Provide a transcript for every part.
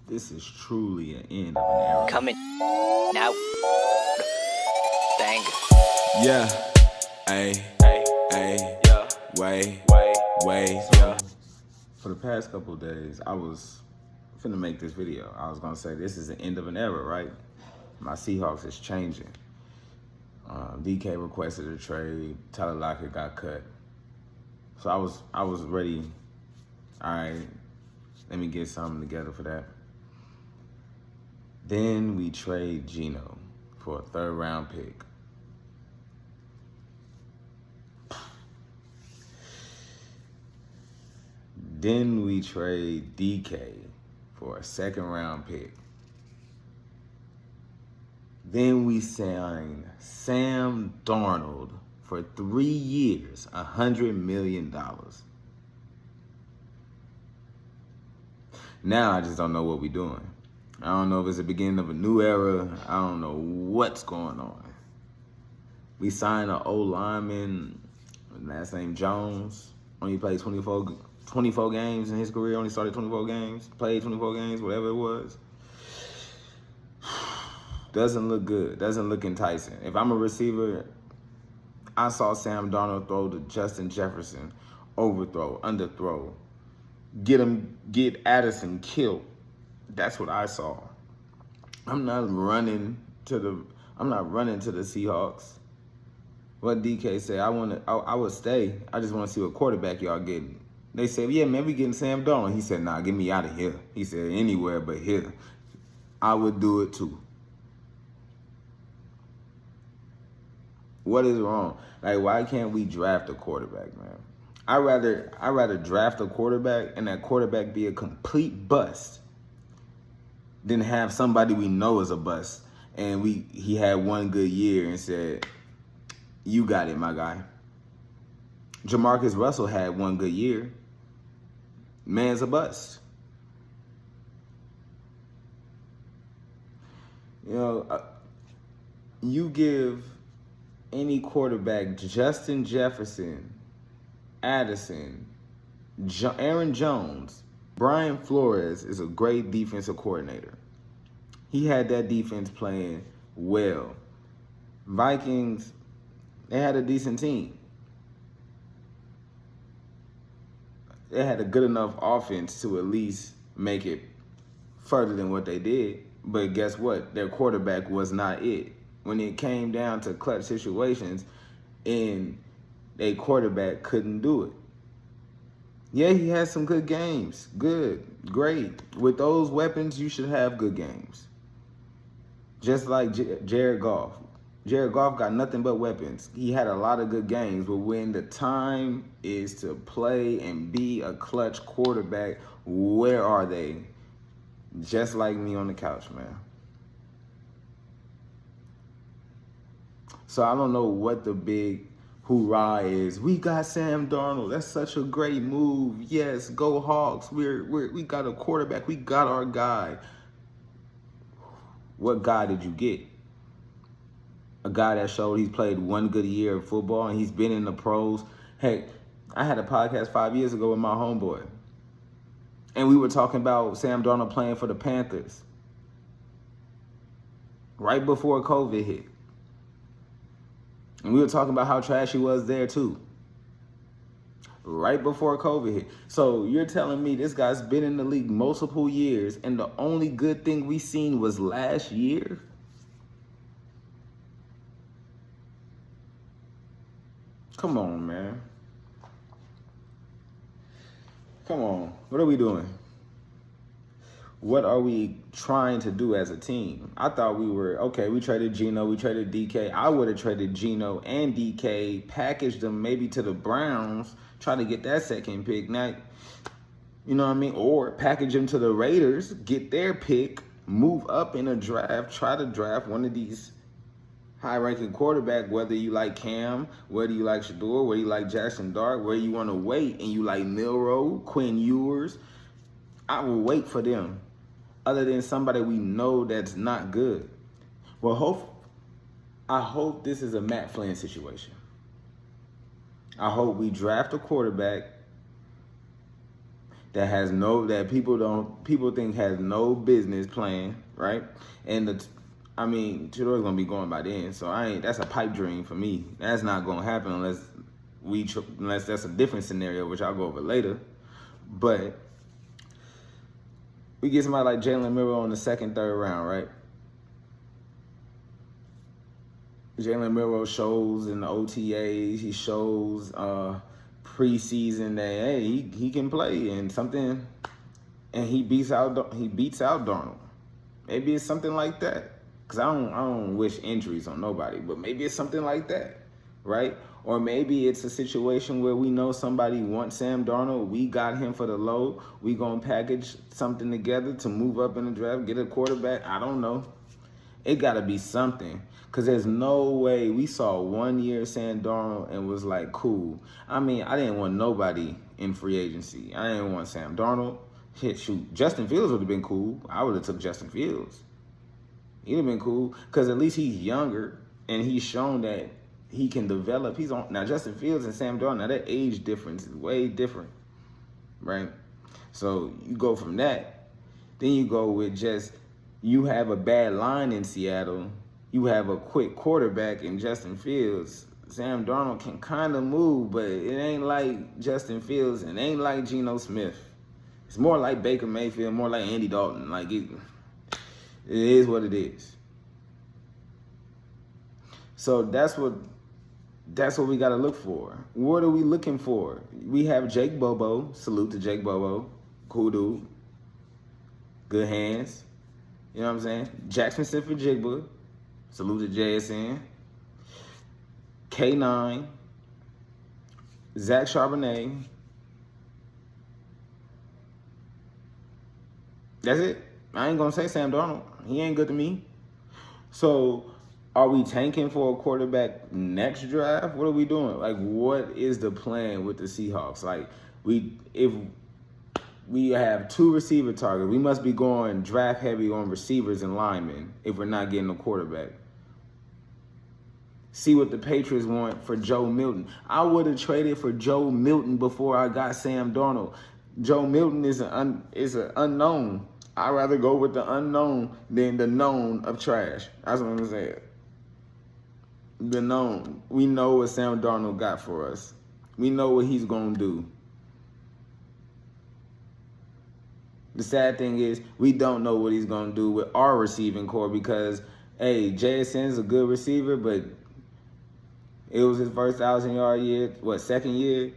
This is truly an end of an era. Coming now. Bang. Yeah. Ay. Yeah. Way. Yeah. For the past couple of days, I was finna make this video. I was gonna say this is the end of an era, right? My Seahawks is changing. DK requested a trade. Tyler Lockett got cut. So I was ready. All right, let me get something together for that. Then we trade Geno for a 3rd round pick. Then we trade DK for a 2nd round pick. Then we sign Sam Darnold for 3 years, $100 million. Now I just don't know what we're doing. I don't know if it's the beginning of a new era. I don't know what's going on. We signed an old lineman, last name Jones. Only played 24 games in his career. Only started 24 games, played 24 games, whatever it was. Doesn't look good. Doesn't look enticing. If I'm a receiver, I saw Sam Darnold throw to Justin Jefferson, overthrow, underthrow, get Addison killed. That's what I saw. I'm not running to the Seahawks. What DK said, I would stay. I just want to see what quarterback y'all getting. They said, yeah, man, we getting Sam Darnold. He said, nah, get me out of here. He said, anywhere but here. I would do it too. What is wrong? Like, why can't we draft a quarterback, man? I'd rather draft a quarterback and that quarterback be a complete bust than have somebody we know is a bust and he had one good year and said, you got it, my guy. Jamarcus Russell had one good year. Man's a bust. You know, you give any quarterback, Justin Jefferson, Addison, Aaron Jones, Brian Flores is a great defensive coordinator. He had that defense playing well. Vikings, they had a decent team. They had a good enough offense to at least make it further than what they did. But guess what? Their quarterback was not it. When it came down to clutch situations, and a quarterback couldn't do it. Yeah, he had some good games. Good, great. With those weapons, you should have good games. Just like Jared Goff. Jared Goff got nothing but weapons. He had a lot of good games, but when the time is to play and be a clutch quarterback, where are they? Just like me on the couch, man. So I don't know what the big hoorah is. We got Sam Darnold. That's such a great move. Yes, go Hawks. We got a quarterback. We got our guy. What guy did you get? A guy that showed he's played one good year of football and he's been in the pros. Hey, I had a podcast 5 years ago with my homeboy. And we were talking about Sam Darnold playing for the Panthers. Right before COVID hit. And we were talking about how trash he was there too. Right before COVID hit. So you're telling me this guy's been in the league multiple years and the only good thing we seen was last year? Come on, man. Come on. What are we doing? What are we trying to do as a team? I thought we were, okay, we traded Geno, we traded DK. I would have traded Geno and DK, packaged them maybe to the Browns, try to get that 2nd pick. Now, you know what I mean? Or package them to the Raiders, get their pick, move up in a draft, try to draft one of these high-ranking quarterback, whether you like Cam, whether you like Shador, whether you like Jackson Dart, whether you want to wait and you like Milroe, Quinn Ewers. I will wait for them. Other than somebody we know that's not good. Well, I hope this is a Matt Flynn situation. I hope we draft a quarterback that people think has no business playing, right? And Tudor's gonna be going by then, so that's a pipe dream for me. That's not gonna happen unless that's a different scenario, which I'll go over later. But we get somebody like Jalen Milroe in the second, third round, right? Jalen Milroe shows in the OTAs, he shows preseason that hey, he can play and something, and he beats out Darnold. Maybe it's something like that. Cause I don't wish injuries on nobody, but maybe it's something like that, right? Or maybe it's a situation where we know somebody wants Sam Darnold. We got him for the low. We gonna package something together to move up in the draft, get a quarterback. I don't know. It gotta be something. Cause there's no way we saw 1 year Sam Darnold and was like, cool. I didn't want nobody in free agency. I didn't want Sam Darnold. Shoot, Justin Fields would have been cool. I would have took Justin Fields. He'd have been cool. Cause at least he's younger and he's shown that he can develop. Now Justin Fields and Sam Darnold, now that age difference is way different, right? So you go from that, then you go with just, you have a bad line in Seattle, you have a quick quarterback in Justin Fields. Sam Darnold can kind of move, but it ain't like Justin Fields and it ain't like genosmith. It's more like Baker Mayfield, more like Andy Dalton. Like it is what it is. So that's what we got to look for. What are we looking for? We have Jake Bobo. Salute to Jake Bobo. Cool dude. Good hands. You know what I'm saying? Jackson Smith-Jigba. Salute to JSN. K9. Zach Charbonnet. That's it. I ain't going to say Sam Darnold. He ain't good to me. So are we tanking for a quarterback next draft? What are we doing? Like, what is the plan with the Seahawks? Like, if we have 2 receiver targets, we must be going draft heavy on receivers and linemen if we're not getting a quarterback. See what the Patriots want for Joe Milton. I would have traded for Joe Milton before I got Sam Darnold. Joe Milton is an unknown. I'd rather go with the unknown than the known of trash. That's what I'm saying. The known. We know what Sam Darnold got for us. We know what he's going to do. The sad thing is we don't know what he's going to do with our receiving core because, hey, JSN's a good receiver, but it was his first 1,000-yard year, second year?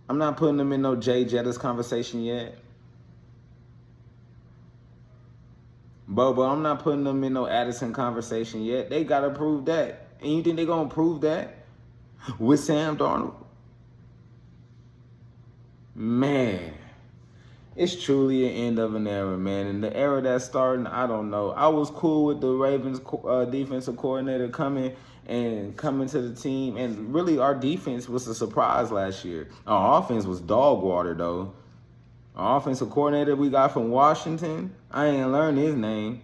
I'm not putting him in no Jay Jettis conversation yet. Bobo, I'm not putting them in no Addison conversation yet. They got to prove that. And you think they're going to prove that with Sam Darnold? Man, it's truly an end of an era, man. And the era that's starting, I don't know. I was cool with the Ravens defensive coordinator coming to the team. And really, our defense was a surprise last year. Our offense was dog water, though. Our offensive coordinator we got from Washington, I ain't learned his name.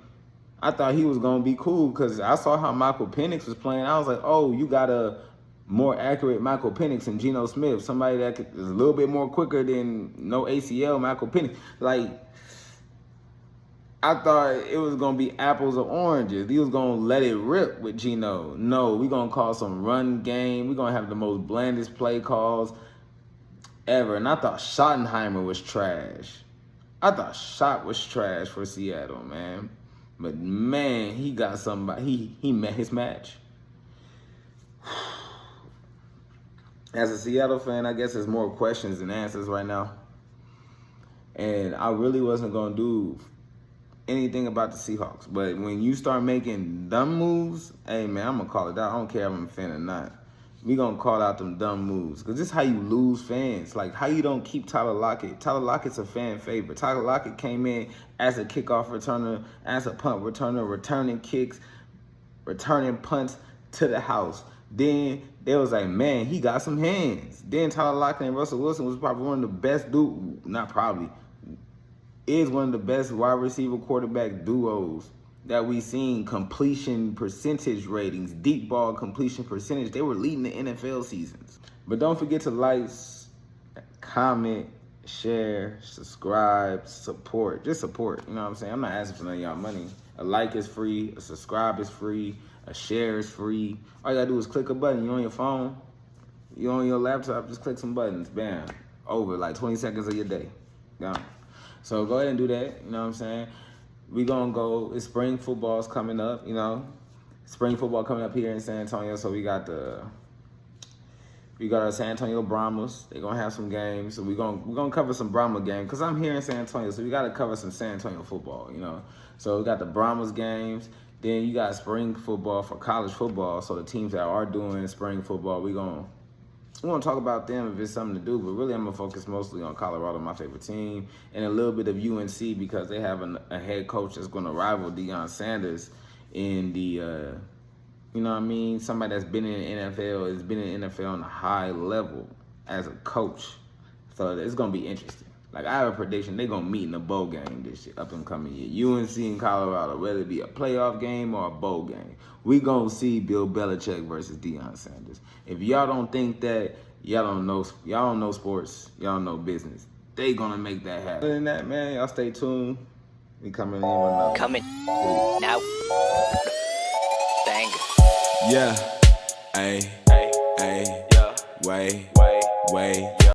I thought he was going to be cool because I saw how Michael Penix was playing. I was like, oh, you got a more accurate Michael Penix and Geno Smith, somebody that is a little bit more quicker than no ACL Michael Penix. Like, I thought it was going to be apples or oranges. He was going to let it rip with Geno. No, we're going to call some run game. We're going to have the most blandest play calls ever. And I thought Schottenheimer was trash. I thought Schott was trash for Seattle, man. But, man, he got somebody. He met his match. As a Seattle fan, I guess there's more questions than answers right now. And I really wasn't going to do anything about the Seahawks. But when you start making dumb moves, hey, man, I'm going to call it out. I don't care if I'm a fan or not. We going to call out them dumb moves. Because this is how you lose fans. Like, how you don't keep Tyler Lockett. Tyler Lockett's a fan favorite. Tyler Lockett came in as a kickoff returner, as a punt returner, returning kicks, returning punts to the house. Then they was like, man, he got some hands. Then Tyler Lockett and Russell Wilson was probably one of the best is one of the best wide receiver quarterback duos that we seen. Completion percentage ratings, deep ball completion percentage, they were leading the NFL seasons. But don't forget to like, comment, share, subscribe, support. Just support. You know what I'm saying? I'm not asking for none of y'all money. A like is free. A subscribe is free. A share is free. All you gotta do is click a button. You on your phone. You on your laptop. Just click some buttons. Bam. Over. Like 20 seconds of your day. Gone. So go ahead and do that. You know what I'm saying? We gonna go. It's spring football's coming up. You know, spring football coming up here in San Antonio. So we got our San Antonio Brahmas. They're gonna have some games. So we're gonna cover some Brahma games. Cause I'm here in San Antonio, so we gotta cover some San Antonio football, you know. So we got the Brahmas games. Then you got spring football for college football. So the teams that are doing spring football, we're gonna talk about them if it's something to do, but really I'm gonna focus mostly on Colorado, my favorite team, and a little bit of UNC because they have a head coach that's gonna rival Deion Sanders in the, you know what I mean? Somebody that's been in the NFL, has been in the NFL on a high level as a coach. So it's gonna be interesting. Like I have a prediction, they're gonna meet in a bowl game this year, up and coming year. UNC and Colorado, whether it be a playoff game or a bowl game. We gonna see Bill Belichick versus Deion Sanders. If y'all don't think that, y'all don't know sports, y'all don't know business. They gonna make that happen. Other than that, man, y'all stay tuned. We coming in with another. Coming now. Bang. Yeah. Ay. Hey, Ay. yeah. Way. Way. Way.